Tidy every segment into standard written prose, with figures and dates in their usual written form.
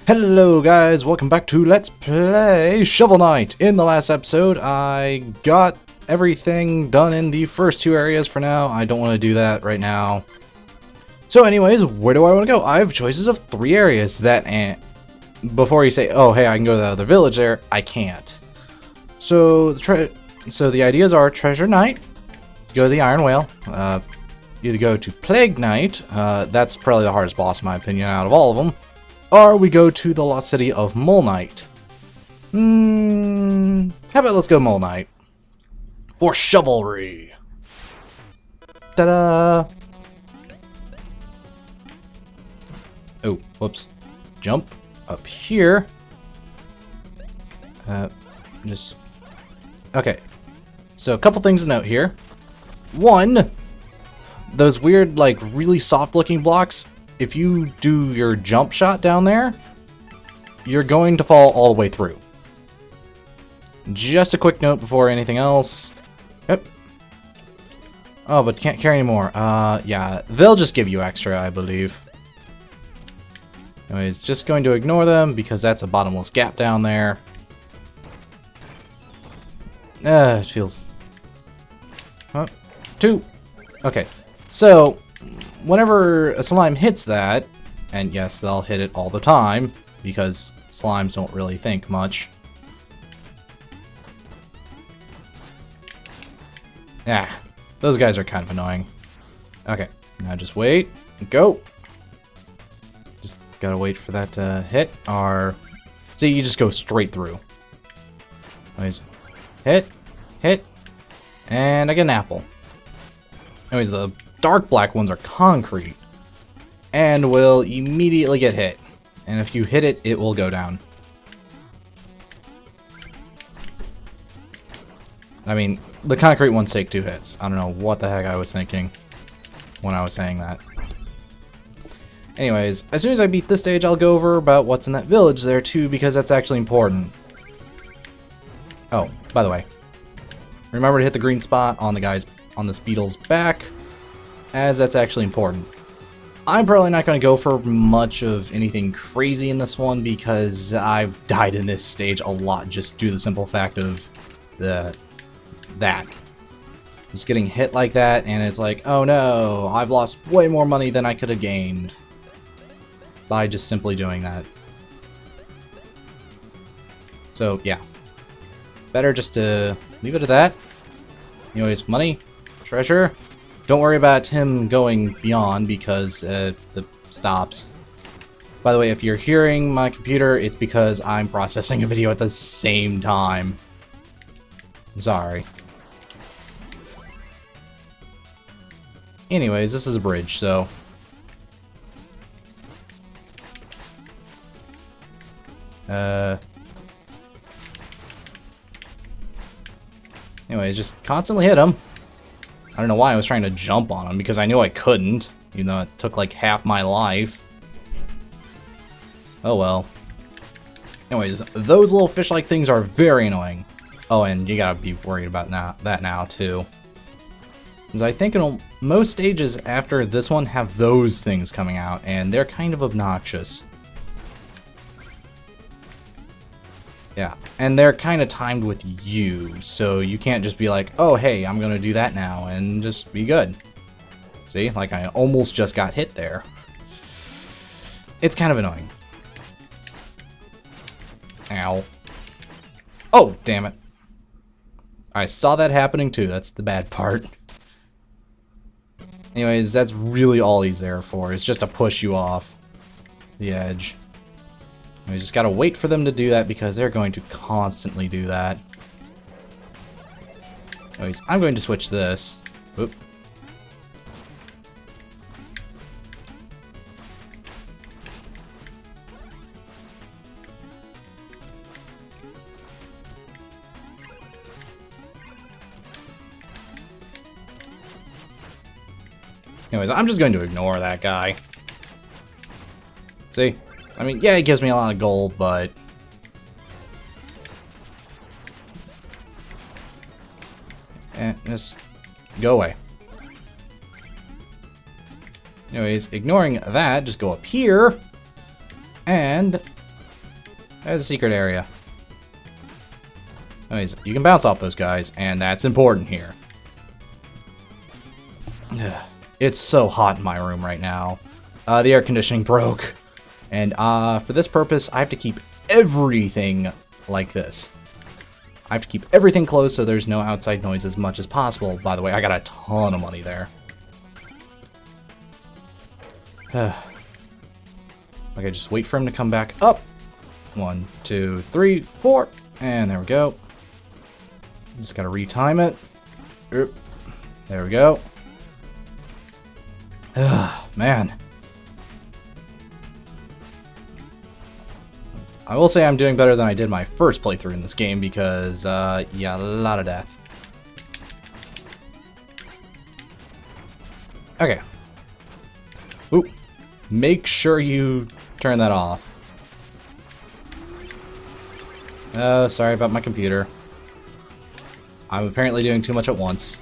Hello guys, welcome back to Let's Play Shovel Knight. In the last episode, I got everything done in the first two areas for now. I don't want to do that right now. So anyways, where do I want to go? I have choices of three areas that, before you say, oh hey, I can go to the other village there, I can't. So the ideas are Treasure Knight, go to the Iron Whale, either go to Plague Knight, that's probably the hardest boss in my opinion out of all of them, or we go to the lost city of Mole Knight. How about let's go Mole Knight for chivalry. Ta-da! Oh, whoops. Jump up here. Okay. So a couple things to note here. One, those weird, like, really soft-looking blocks, if you do your jump shot down there, you're going to fall all the way through. Just a quick note before anything else. Yep. Oh, but can't carry anymore. Yeah, they'll just give you extra, I believe. Anyways, just going to ignore them because that's a bottomless gap down there. It feels... Huh? Two. Okay, so whenever a slime hits that, and yes, they'll hit it all the time, because slimes don't really think much. Ah, those guys are kind of annoying. Okay, now just wait, go. Just gotta wait for that to hit, or... See, you just go straight through. Anyways, hit, and I get an apple. Anyways, the dark black ones are concrete and will immediately get hit. And if you hit it, it will go down. I mean, the concrete ones take 2 hits. I don't know what the heck I was thinking when I was saying that. Anyways, as soon as I beat this stage, I'll go over about what's in that village there too, because that's actually important. Oh, by the way, remember to hit the green spot on the guys on this beetle's back, as that's actually important. I'm probably not going to go for much of anything crazy in this one because I've died in this stage a lot just due to the simple fact of that. Just getting hit like that and it's like, oh no, I've lost way more money than I could have gained by just simply doing that. So yeah, better just to leave it at that. Anyways, money, treasure. Don't worry about him going beyond because the stops. By the way, if you're hearing my computer, it's because I'm processing a video at the same time. I'm sorry. Anyways, this is a bridge, so... Anyways, just constantly hit him. I don't know why I was trying to jump on him, because I knew I couldn't, even though it took like half my life. Oh well. Anyways, those little fish-like things are very annoying. Oh, and you gotta be worried about that now, too. Because I think in most stages after this one have those things coming out, and they're kind of obnoxious. Yeah, and they're kind of timed with you, so you can't just be like, oh hey, I'm gonna do that now, and just be good. See, like I almost just got hit there. It's kind of annoying. Ow. Oh, damn it. I saw that happening too, that's the bad part. Anyways, that's really all he's there for, is just to push you off the edge. We just gotta wait for them to do that because they're going to constantly do that. Anyways, I'm going to switch this. Oop. Anyways, I'm just going to ignore that guy. See? I mean, yeah, it gives me a lot of gold, but... just go away. Anyways, ignoring that, just go up here and There's a secret area. Anyways, you can bounce off those guys, and that's important here. It's so hot in my room right now. The air conditioning broke. And for this purpose, I have to keep everything like this. I have to keep everything closed so there's no outside noise as much as possible. By the way, I got a ton of money there. Okay, just wait for him to come back up. 1, 2, 3, 4. And there we go. Just gotta retime it. Oop. There we go. Man. I will say I'm doing better than I did my first playthrough in this game because, yeah, a lot of death. Okay. Oop. Make sure you turn that off. Sorry about my computer. I'm apparently doing too much at once.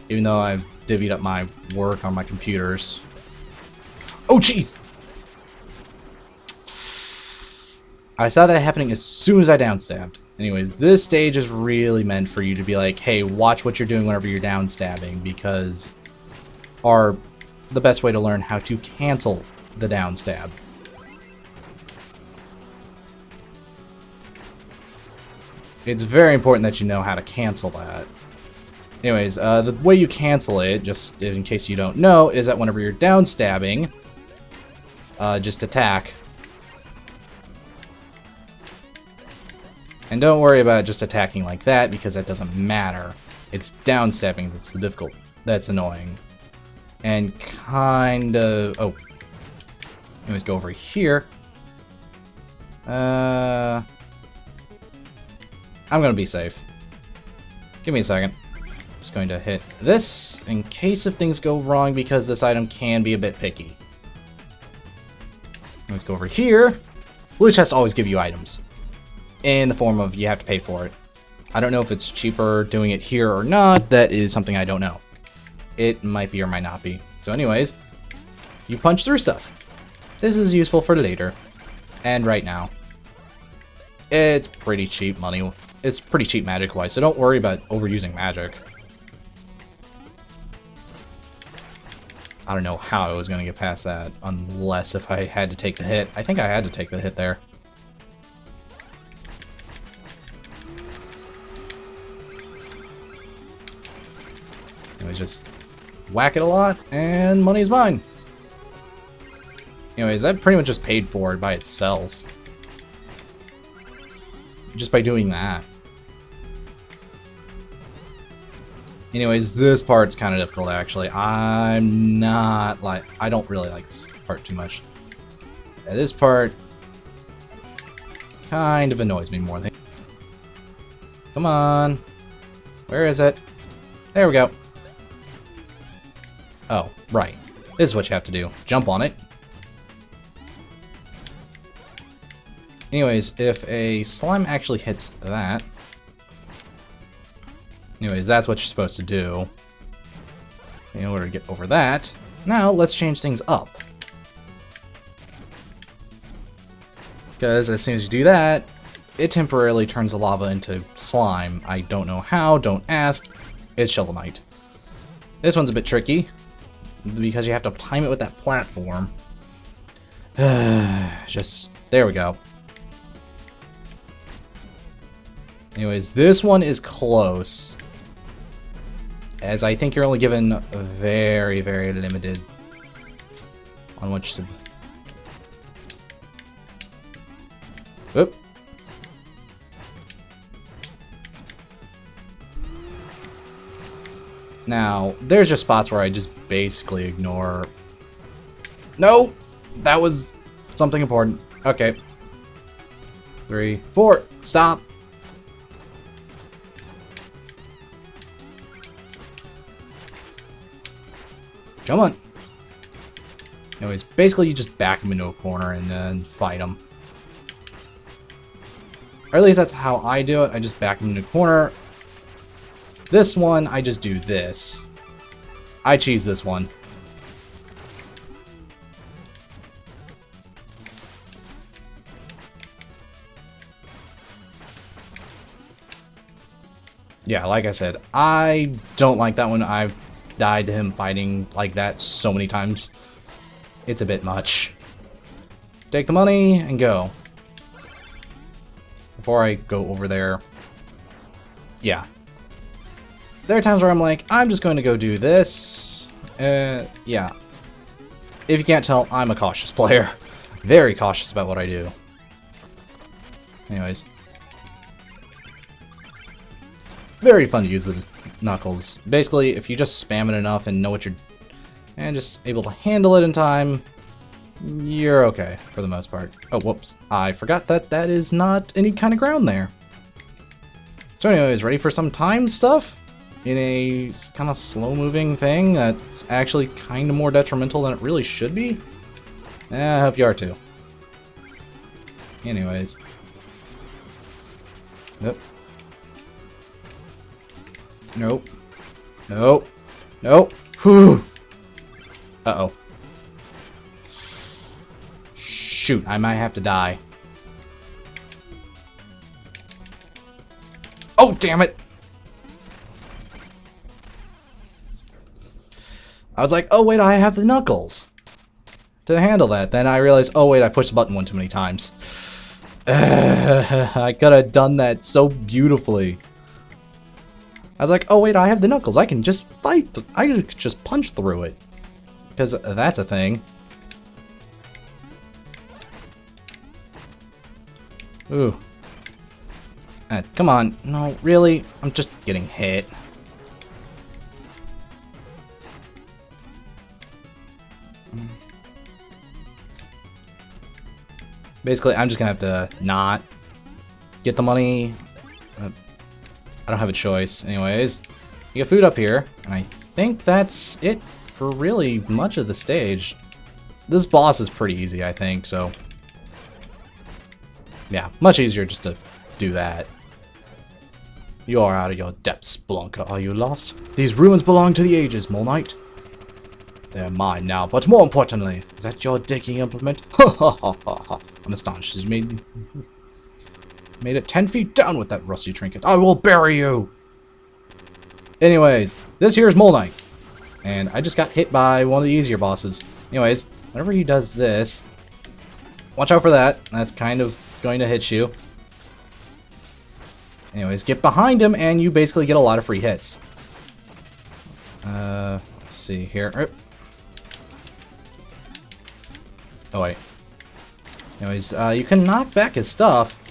Even though I've divvied up my work on my computers. Oh, jeez! I saw that happening as soon as I downstabbed. Anyways, this stage is really meant for you to be like, hey, watch what you're doing whenever you're downstabbing, because are the best way to learn how to cancel the downstab. It's very important that you know how to cancel that. Anyways, the way you cancel it, just in case you don't know, is that whenever you're downstabbing, just attack. And don't worry about just attacking like that, because that doesn't matter. It's downstabbing that's the difficult, that's annoying. And kind of, oh. Anyways, go over here. I'm gonna be safe. Give me a second. Just going to hit this in case if things go wrong, because this item can be a bit picky. Let's go over here. Blue chests always give you items in the form of you have to pay for it. I don't know if it's cheaper doing it here or not. That is something I don't know. It might be or might not be. So anyways, you punch through stuff. This is useful for later and right now. It's pretty cheap money. It's pretty cheap magic-wise, so don't worry about overusing magic. I don't know how I was going to get past that, unless if I had to take the hit. I think I had to take the hit there. Anyways, just whack it a lot, and money's mine. Anyways, that pretty much just paid for it by itself. Just by doing that. Anyways, this part's kind of difficult, actually. I don't really like this part too much. This part kind of annoys me more than... Come on. Where is it? There we go. Oh, right. This is what you have to do. Jump on it. Anyways, if a slime actually hits that... Anyways, that's what you're supposed to do in order to get over that. Now, let's change things up. Because as soon as you do that, it temporarily turns the lava into slime. I don't know how, don't ask. It's Shovel Knight. This one's a bit tricky, because you have to time it with that platform. Just, there we go. Anyways, this one is close, as I think you're only given very, very limited on what you should... Oop. Now, there's just spots where I just basically ignore... No! That was something important. Okay. 3, 4, stop! Come on. Anyways, basically you just back him into a corner and then fight him. Or at least that's how I do it. I just back him into a corner. This one, I just do this. I cheese this one. Yeah, like I said, I don't like that one. I've died to him fighting like that so many times. It's a bit much. Take the money and go. Before I go over there. Yeah. There are times where I'm like, I'm just going to go do this. Yeah. If you can't tell, I'm a cautious player. Very cautious about what I do. Anyways. Very fun to use the knuckles. Basically, if you just spam it enough and know what you're... and just able to handle it in time, you're okay, for the most part. Oh, whoops. I forgot that that is not any kind of ground there. So anyways, ready for some time stuff? In a kind of slow-moving thing that's actually kind of more detrimental than it really should be? I hope you are too. Anyways. Yep. Nope. Nope. Nope. Whew. Uh-oh. Shoot, I might have to die. Oh, damn it! I was like, oh wait, I have the knuckles to handle that. Then I realized, oh wait, I pushed the button one too many times. I could have done that so beautifully. I was like, oh wait, I have the knuckles. I can just fight. I could just punch through it. Because that's a thing. Ooh. Come on. No, really? I'm just getting hit. Basically, I'm just gonna have to not get the money. I don't have a choice. Anyways, you get food up here, and I think that's it for really much of the stage. This boss is pretty easy, I think, so... yeah, much easier just to do that. You are out of your depths, Blanca. Are you lost? These ruins belong to the ages, Mole Knight. They're mine now, but more importantly, is that your digging implement? Ha ha ha ha ha. I'm astonished. You made it 10 feet down with that rusty trinket. I will bury you! Anyways, this here is Mole Knight. And I just got hit by one of the easier bosses. Anyways, whenever he does this, watch out for that. That's kind of going to hit you. Anyways, get behind him and you basically get a lot of free hits. Let's see here. Oh wait. Anyways, you can knock back his stuff.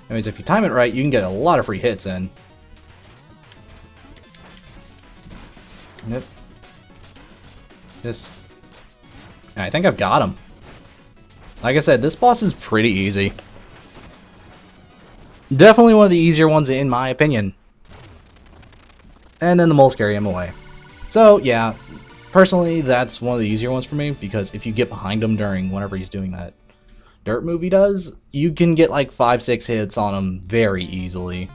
Anyways, if you time it right, you can get a lot of free hits in. Yep. I think I've got him. Like I said, this boss is pretty easy. Definitely one of the easier ones in my opinion. And then the moles carry him away. So, yeah. Personally, that's one of the easier ones for me, because if you get behind him during whenever he's doing that dirt move he does, you can get like 5-6 hits on him very easily.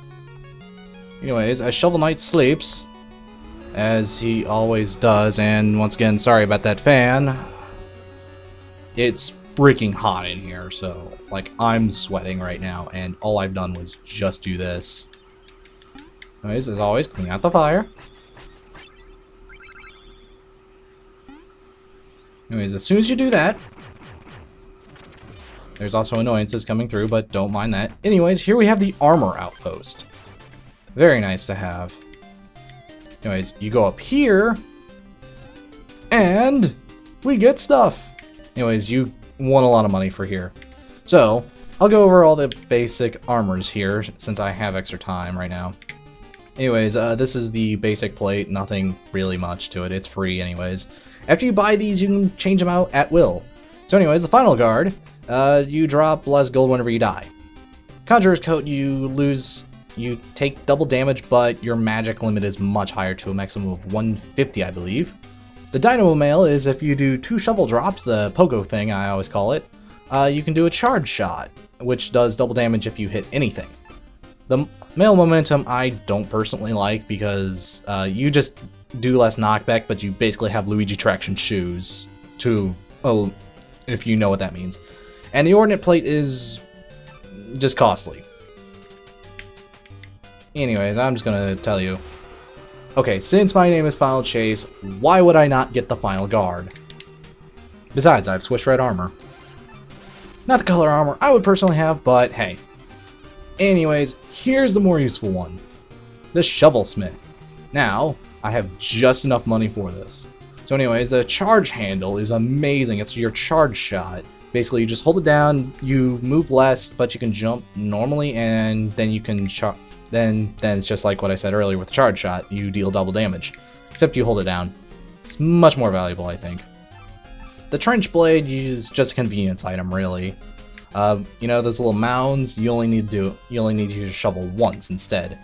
Anyways, as Shovel Knight sleeps, as he always does, and once again, sorry about that fan, it's freaking hot in here, so, like, I'm sweating right now, and all I've done was just do this. Anyways, as always, clean out the fire. Anyways, as soon as you do that, there's also annoyances coming through, but don't mind that. Anyways, here we have the armor outpost. Very nice to have. Anyways, you go up here, and we get stuff. Anyways, you won a lot of money for here. So, I'll go over all the basic armors here, since I have extra time right now. Anyways, this is the basic plate, nothing really much to it, it's free anyways. After you buy these, you can change them out at will. So anyways, the final guard, you drop less gold whenever you die. Conjurer's Coat, you take double damage, but your magic limit is much higher, to a maximum of 150, I believe. The Dynamo Mail is if you do 2 shovel drops, the pogo thing I always call it, you can do a charge shot, which does double damage if you hit anything. The Mail Momentum I don't personally like, because you just do less knockback, but you basically have Luigi traction shoes to, if you know what that means. And the Ordnate Plate is just costly. Anyways, I'm just gonna tell you. Okay, since my name is Final Chase, why would I not get the Final Guard? Besides, I have Swish Red armor. Not the color armor I would personally have, but hey. Anyways, here's the more useful one. The Shovel-Smith. Now, I have just enough money for this. So anyways, the charge handle is amazing. It's your charge shot. Basically, you just hold it down, you move less, but you can jump normally, and then you can then it's just like what I said earlier with the charge shot. You deal double damage. Except you hold it down. It's much more valuable, I think. The Trench Blade is just a convenience item, really. You know, those little mounds, you only need to use a shovel once instead.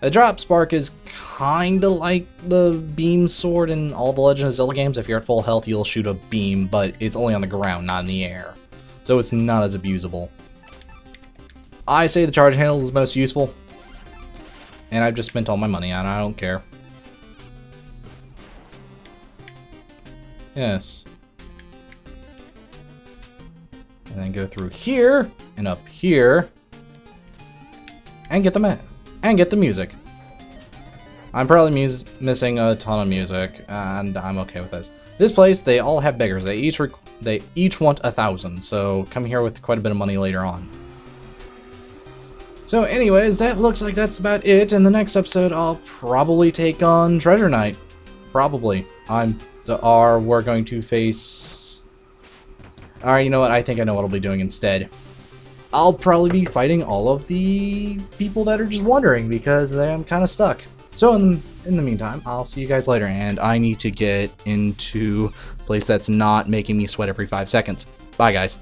The Drop Spark is kinda like the beam sword in all the Legend of Zelda games. If you're at full health, you'll shoot a beam, but it's only on the ground, not in the air. So it's not as abusable. I say the charge handle is most useful. And I've just spent all my money on it, I don't care. Yes. And then go through here, and up here, and get the music. I'm probably missing a ton of music, and I'm okay with this. This place, they all have beggars. They each want 1,000, so come here with quite a bit of money later on. So anyways, that looks like that's about it. In the next episode, I'll probably take on Treasure Knight. Probably. We're going to face... Alright, you know what? I think I know what I'll be doing instead. I'll probably be fighting all of the people that are just wandering because I'm kind of stuck. So in the meantime, I'll see you guys later, and I need to get into a place that's not making me sweat every 5 seconds. Bye, guys.